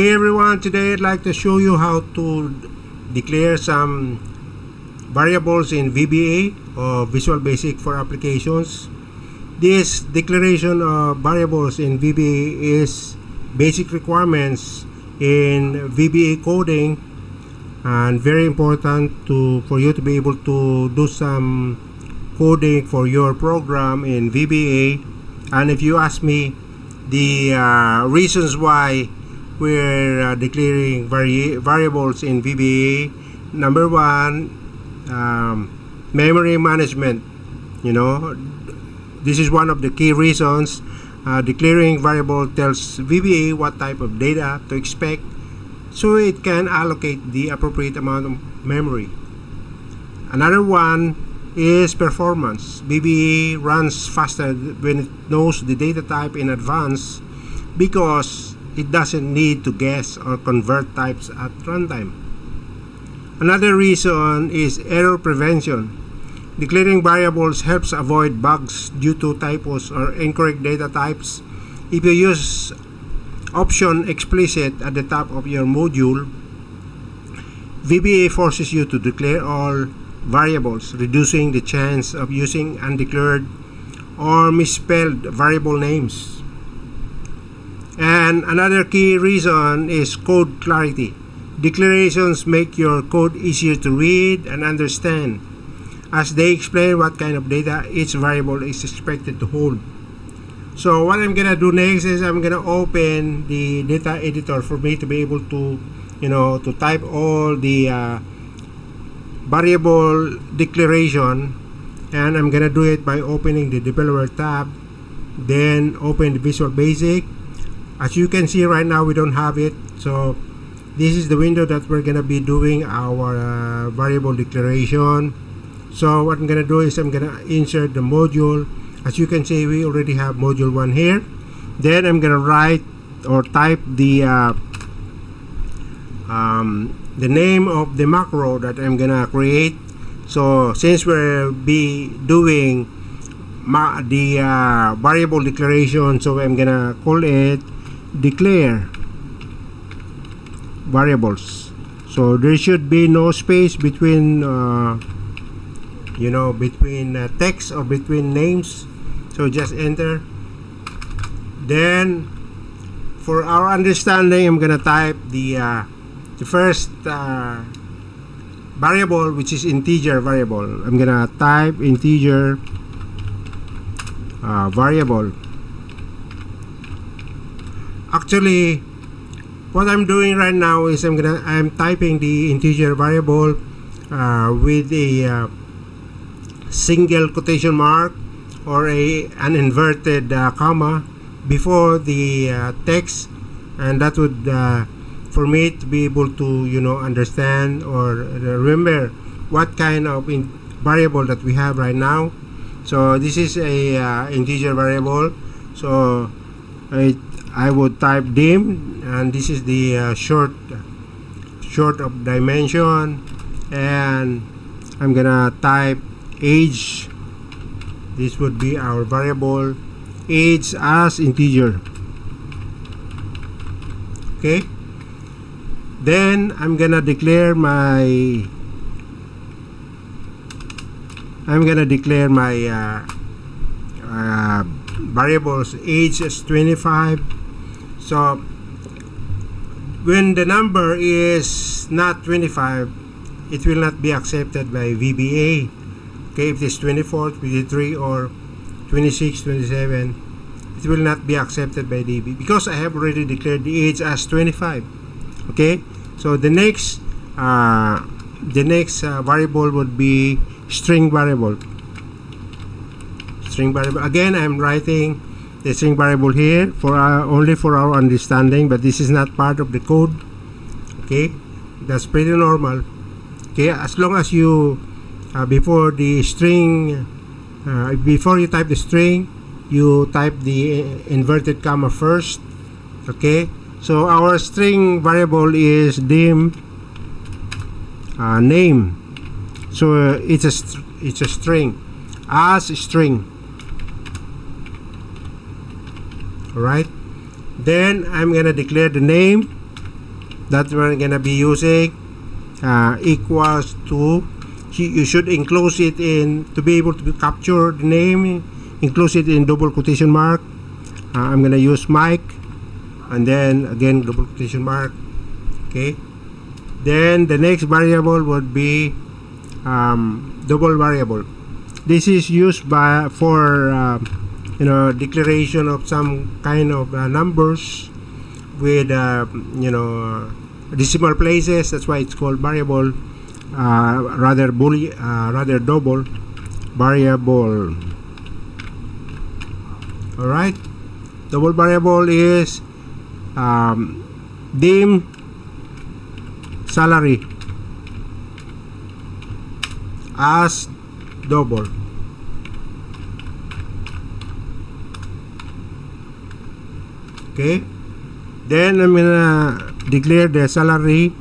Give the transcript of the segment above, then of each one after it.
Hey everyone, today I'd like to show you how to declare some variables in VBA or Visual Basic for applications. This declaration of variables in VBA is basic requirements in VBA coding and very important for you to be able to do some coding for your program in VBA. And if you ask me the reasons why we're declaring variables in VBA, number one, memory management. This is one of the key reasons. Declaring variable tells VBA what type of data to expect so it can allocate the appropriate amount of memory. Another one is performance. VBA runs faster when it knows the data type in advance because it doesn't need to guess or convert types at runtime. Another reason is error prevention. Declaring variables helps avoid bugs due to typos or incorrect data types. If you use option explicit at the top of your module, VBA forces you to declare all variables, reducing the chance of using undeclared or misspelled variable names. And another key reason is code clarity. Declarations make your code easier to read and understand as they explain what kind of data each variable is expected to hold. So what I'm gonna do next is I'm gonna open the data editor for me to be able to to type all the variable declaration, and I'm gonna do it by opening the developer tab, then open the Visual Basic. As you can see right now, we don't have it, so this is the window that we're gonna be doing our variable declaration. So what I'm gonna do is I'm gonna insert the module. As you can see, we already have module 1 here. Then I'm gonna write or type the name of the macro that I'm gonna create. So since we'll be doing the variable declaration, so I'm gonna call it declare variables. So there should be no space between between text or between names, so just enter. Then for our understanding, I'm gonna type the first variable, which is integer variable. I'm gonna type integer variable. Actually, what I'm doing right now is I'm typing the integer variable with a single quotation mark or an inverted comma before the text, and that would for me to be able to understand or remember what kind of variable that we have right now. So this is a integer variable, so I would type dim, and this is the short of dimension, and I'm gonna type age. This would be our variable age as integer. Okay, then I'm gonna declare my variables age as 25. So when the number is not 25, it will not be accepted by VBA. Okay, if it's 24, 23, or 26, 27, it will not be accepted by DB because I have already declared the age as 25. Okay, so the next variable would be string variable. Again, I'm writing the string variable here for only for our understanding, but this is not part of the code. Okay, that's pretty normal. Okay, as long as you before the string, before you type the string, you type the inverted comma first. Okay, so our string variable is dim name. So it's a string as a string. Alright, then I'm gonna declare the name that we're gonna be using equals to, you should enclose it in, to be able to capture the name, enclose it in double quotation mark. I'm gonna use Mike, and then again double quotation mark. Okay, then the next variable would be double variable. This is used for declaration of some kind of numbers with decimal places. That's why it's called variable, rather double variable. All right, double variable is dim salary as double. Okay, then I'm gonna declare the salary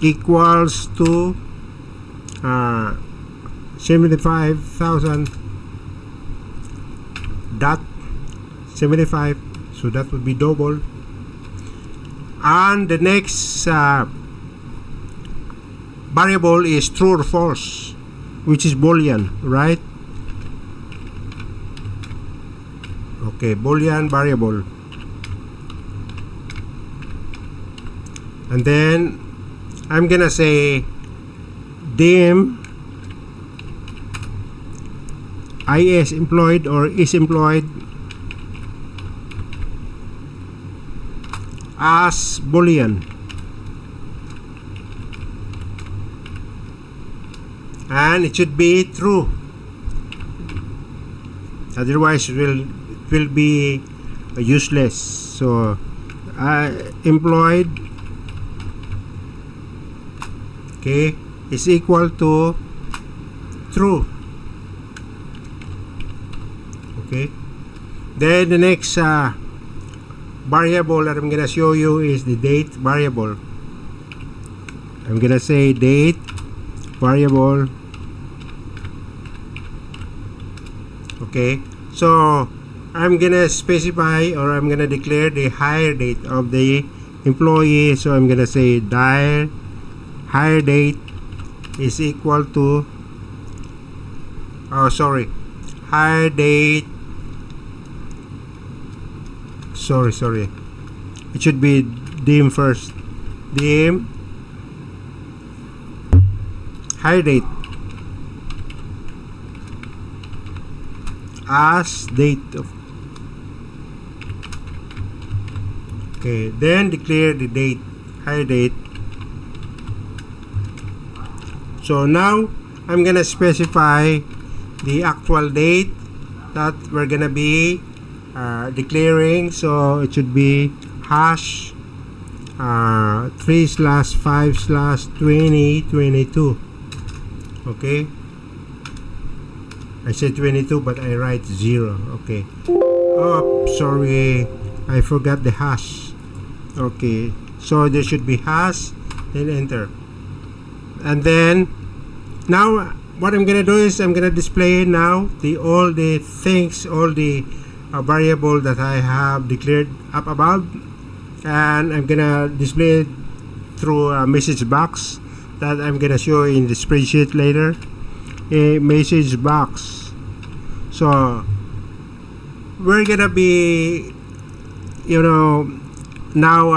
equals to 75,000 dot 75, so that would be double. And the next variable is true or false, which is boolean, right? Okay, boolean variable. And then I'm gonna say dim is employed or is employed as boolean, and it should be true, otherwise it will be useless. So employed, okay, is equal to true. Okay, then the next variable that I'm gonna show you is the date variable. I'm gonna say date variable. Okay, so I'm gonna specify, or I'm gonna declare the hire date of the employee. So I'm gonna say hire date is equal to hire date, sorry, it should be dim first. Dim hire date as date of, okay, then declare the date, hire date. So now I'm gonna specify the actual date that we're gonna be declaring. So it should be hash 3/5/2022. Okay, I said 22 but I write 0. Okay, oh sorry, I forgot the hash. Okay, so there should be hash, then enter. And then now what I'm gonna do is I'm gonna display now all the things, all the variable that I have declared up above, and I'm gonna display it through a message box that I'm gonna show in the spreadsheet later. A message box. So we're gonna be now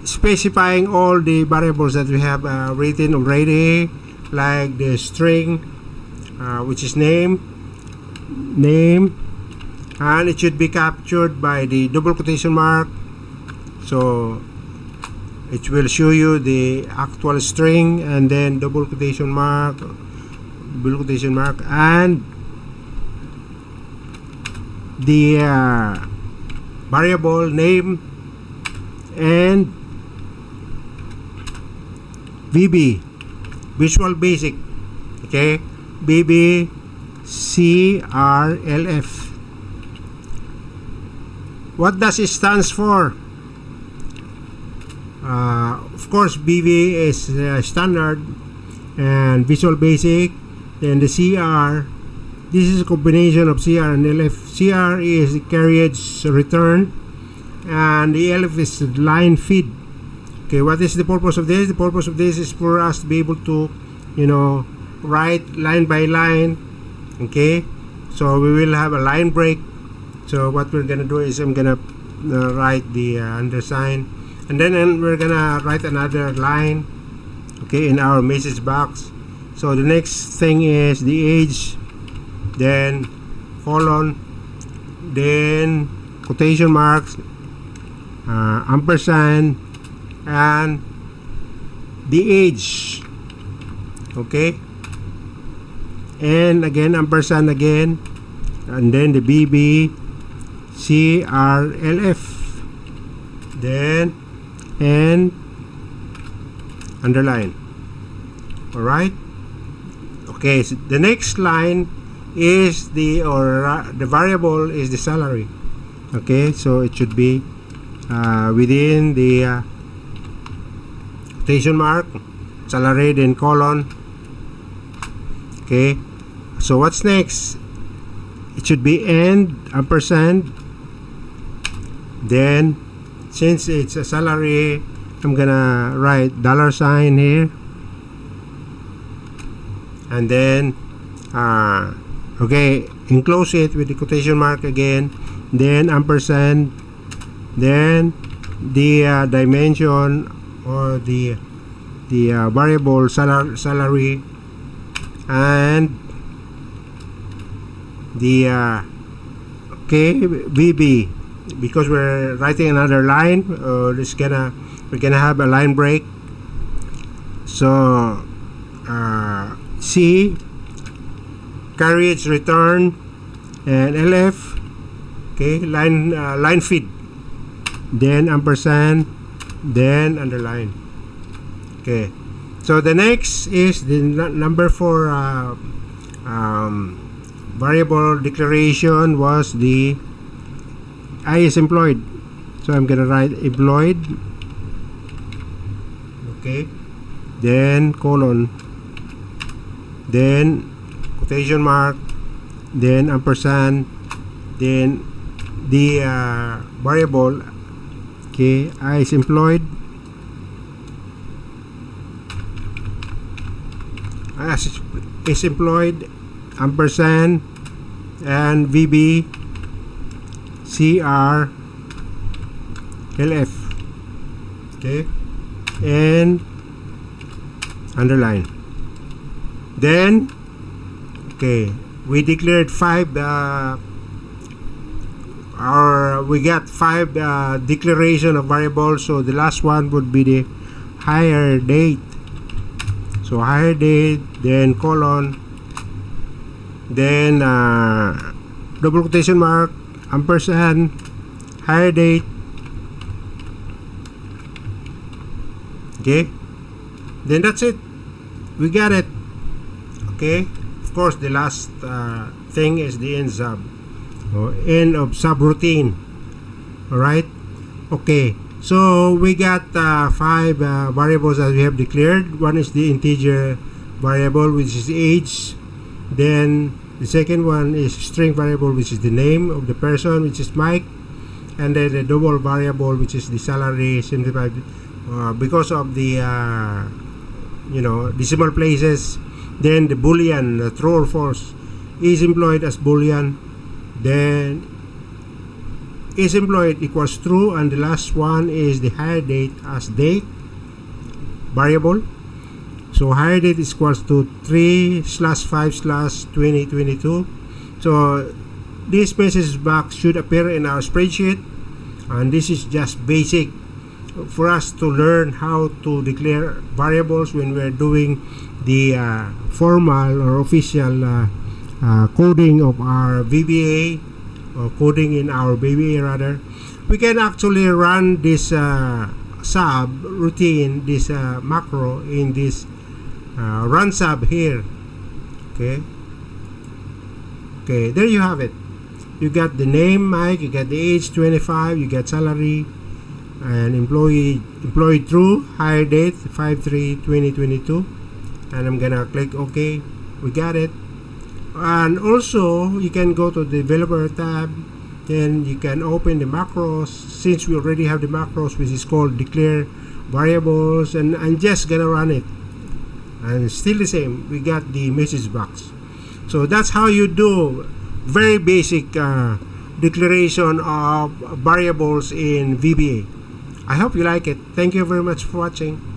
specifying all the variables that we have written already, like the string, which is name, and it should be captured by the double quotation mark. So it will show you the actual string, and then double quotation mark, and the variable name and VB, Visual Basic. Okay, VB CRLF. What does it stands for? Of course, VB is standard, and Visual Basic, and the CR. This is a combination of CR and LF. CR is carriage return, and the elf is line feed. Okay, what is the purpose of this? The purpose of this is for us to be able to, write line by line. Okay, so we will have a line break. So what we're gonna do is I'm gonna write the undersign, and then we're gonna write another line, okay, in our message box. So the next thing is the age, then colon, then quotation marks, ampersand, and the age. Okay, and again ampersand again, and then the BB CRLF, then and underline. All right. Okay, so the next line is the variable is the salary. Okay, so it should be within the quotation mark, salary, then colon. Okay, so what's next? It should be and ampersand. Then since it's a salary, I'm gonna write $sign here, and then okay, enclose it with the quotation mark again, then ampersand, then the dimension or the variable salary, and the okay, VB, because we're writing another line. We're gonna have a line break. So C, carriage return, and LF, okay, line feed, then ampersand, then underline. Okay, so the next is the number 4 variable declaration was the I is employed. So I'm gonna write employed, okay, then colon, then quotation mark, then ampersand, then the variable, okay, I is employed, is employed, ampersand, and VB CRLF, okay, and underline. Then okay, we declared 5 we got 5 declaration of variables. So the last one would be the hire date. So hire date, then colon, then double quotation mark, ampersand, hire date. Okay, then that's it, we got it. Okay, of course the last thing is the end sub, or end of subroutine. All right. Okay, so we got 5 variables that we have declared. One is the integer variable, which is age. Then the second one is string variable, which is the name of the person, which is Mike. And then the double variable, which is the salary, 75, because of the decimal places. Then the boolean, true or false, is employed as boolean. Then is employed equals true, and the last one is the hire date as date variable. So hire date is equals to 3/5/2022. So this message box should appear in our spreadsheet, and this is just basic for us to learn how to declare variables when we're doing the formal or official coding of our VBA, or coding in our VBA rather. We can actually run this sub routine, this macro in this run sub here. Okay, there you have it. You got the name Mike, you got the age 25, you got salary, and employed true, hire date 5/3/2022, and I'm gonna click OK. We got it. And also you can go to the developer tab, Then you can open the macros. Since we already have the macros, which is called declare variables, and I'm just gonna run it, and it's still the same. We got the message box. So that's how you do very basic declaration of variables in VBA. I hope you like it. Thank you very much for watching.